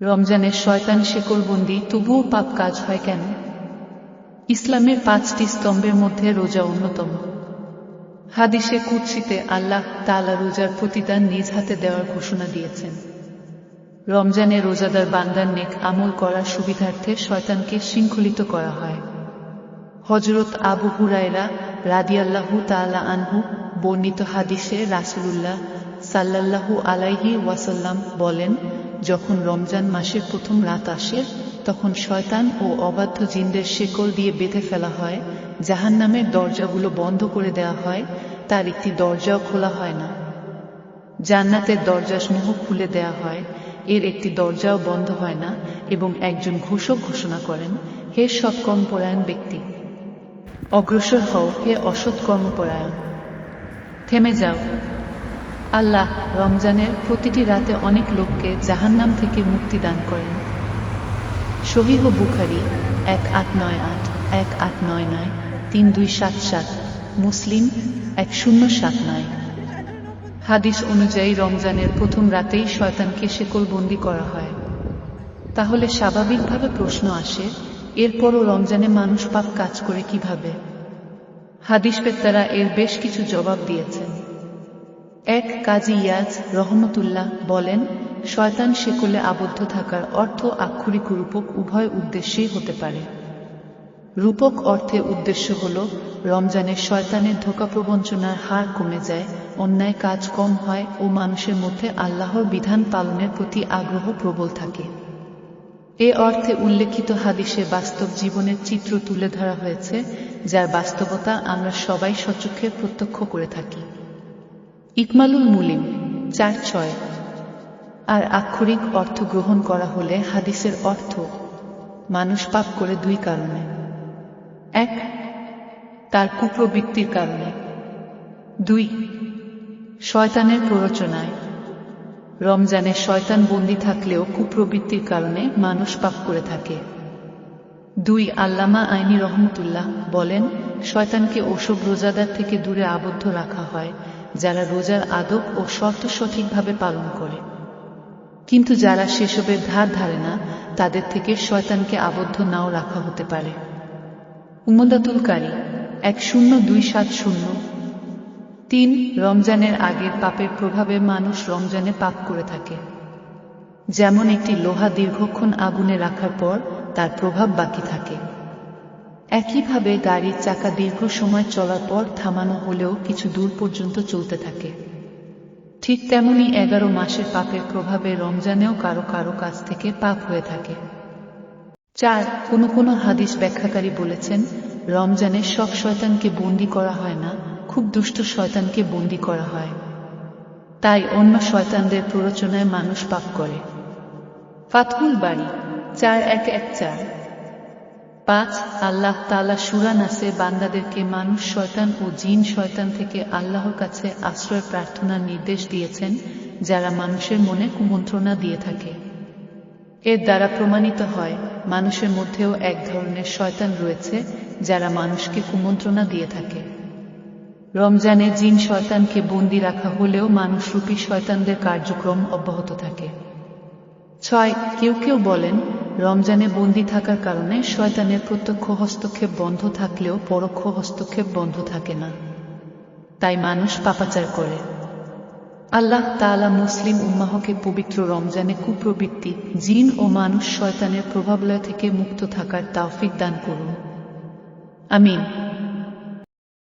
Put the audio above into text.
রমজানের শয়তান শেকলবন্দি, তবুও পাপ কাজ হয় কেন? ইসলামের 5টি স্তম্ভের মধ্যে রোজা অন্যতম। হাদিসে কুদসিতে আল্লাহ তাআলা রোজার প্রতিদান নিজ হাতে দেওয়ার ঘোষণা দিয়েছেন। রমজানে রোজাদার বান্দার নেক আমল করার সুবিধার্থে শয়তানকে শৃঙ্খলিত করা হয়। হযরত আবু হুরায়রা রাদিয়াল্লাহু তাআলা আনহু বর্ণিত হাদিসে রাসূলুল্লাহ সাল্লাল্লাহু আলাইহি ওয়াসাল্লাম বলেন, যখন রমজান মাসের প্রথম রাত আসে তখন শয়তান ও অবাধ্য জিনদের শেকল দিয়ে বেঁধে ফেলা হয়, জাহান্নামের দরজাগুলো বন্ধ করে দেওয়া হয়, তার একটি দরজাও খোলা হয় না। জান্নাতের দরজাসমূহ খুলে দেওয়া হয়, এর একটি দরজাও বন্ধ হয় না, এবং একজন ঘোষক ঘোষণা করেন, হে সৎকর্মপরায়ণ ব্যক্তি, অগ্রসর হও, হে অসৎ কর্মপরায়ণ, থেমে যাও। আল্লাহ রমজানের প্রতিটি রাতে অনেক লোককে জাহান্নাম থেকে মুক্তি দান করেন। সহিহ বুখারী 1898, 1899, 3277, মুসলিম 1079। হাদিস অনুযায়ী রমজানের প্রথম রাতেই শয়তানকে শেকলবন্দি করা হয়। তাহলে স্বাভাবিকভাবে প্রশ্ন আসে, এরপরও রমজানে মানুষ পাপ কাজ করে কিভাবে? হাদিসবেত্তারা এর বেশ কিছু জবাব দিয়েছেন। এক কাজী ইয়াজ রহমতুল্লাহ বলেন, শয়তান শেকলে আবদ্ধ থাকার অর্থ আক্ষরিক রূপক উভয় উদ্দেশ্যেই হতে পারে। রূপক অর্থে উদ্দেশ্য হল রমজানে শয়তানের ধোঁকা প্রবঞ্চনার হার কমে যায়, অন্যায় কাজ কম হয় ও মানুষের মধ্যে আল্লাহর বিধান পালনের প্রতি আগ্রহ প্রবল থাকে। এ অর্থে উল্লেখিত হাদিসে বাস্তব জীবনের চিত্র তুলে ধরা হয়েছে, যার বাস্তবতা আমরা সবাই স্বচক্ষে প্রত্যক্ষ করে থাকি। ইকমালুল মুলিম 4:6। আর আক্ষরিক অর্থ গ্রহণ করা হলে হাদিসের অর্থ, মানুষ পাপ করে দুই কারণে। এক, তার কুপ্রবৃত্তির কারণে। দুই, শয়তানের প্ররোচনায়। রমজানে শয়তান বন্দী থাকলেও কুপ্রবৃত্তির কারণে মানুষ পাপ করে থাকে। দুই, আল্লামা আইনি রহমতুল্লাহ বলেন, শয়তানকে ওসব রোজাদার থেকে দূরে আবদ্ধ রাখা হয় যারা রোজার আদব ও শর্ত সঠিকভাবে পালন করে, কিন্তু যারা সেসবের ধার ধারে না তাদের থেকে শয়তানকে আবদ্ধ নাও রাখা হতে পারে। উমদাতুল কারি 10270। 3, রমজানের আগের পাপের প্রভাবে মানুষ রমজানে পাপ করে থাকে। যেমন একটি লোহা দীর্ঘক্ষণ আগুনে রাখার পর তার প্রভাব বাকি থাকে, একইভাবে গাড়ির চাকা দীর্ঘ সময় চলার পর থামানো হলেও কিছু দূর পর্যন্ত চলতে থাকে। ঠিক তেমনি 11 মাসের পাপের প্রভাবে রমজানেও কারো কারো কাছ থেকে পাপ হয়ে থাকে। 4, কোনো হাদিস ব্যাখ্যাকারী বলেছেন, রমজানে সব শয়তানকে বন্দী করা হয় না, খুব দুষ্ট শয়তানকে বন্দী করা হয়, তাই অন্য শয়তানদের প্ররোচনায় মানুষ পাপ করে। ফাতহুল বারী 4114। 5, আল্লাহ তাআলা সূরা নাসে বান্দাদেরকে মানুষ শয়তান ও জিন শয়তান থেকে আল্লাহর কাছে আশ্রয় প্রার্থনার নির্দেশ দিয়েছেন, যারা মানুষের মনে কুমন্ত্রণা দিয়ে থাকে। এর দ্বারা প্রমাণিত হয় মানুষের মধ্যেও এক ধরনের শয়তান রয়েছে যারা মানুষকে কুমন্ত্রণা দিয়ে থাকে। রমজানে জিন শয়তানকে বন্দী রাখা হলেও মানুষরূপী শয়তানদের কার্যক্রম অব্যাহত থাকে। 6, কেউ বলেন, রমজানে বন্দী থাকার কারণে শয়তানের প্রত্যক্ষ হস্তক্ষেপ বন্ধ থাকলেও পরোক্ষ হস্তক্ষেপ বন্ধ থাকে না, তাই মানুষ পাপাচার করে। আল্লাহ তাআলা মুসলিম উম্মাহকে পবিত্র রমজানে কুপ্রবৃত্তি, জিন ও মানুষ শয়তানের প্রভাবলয় থেকে মুক্ত থাকার তাওফিক দান করুন। আমিন।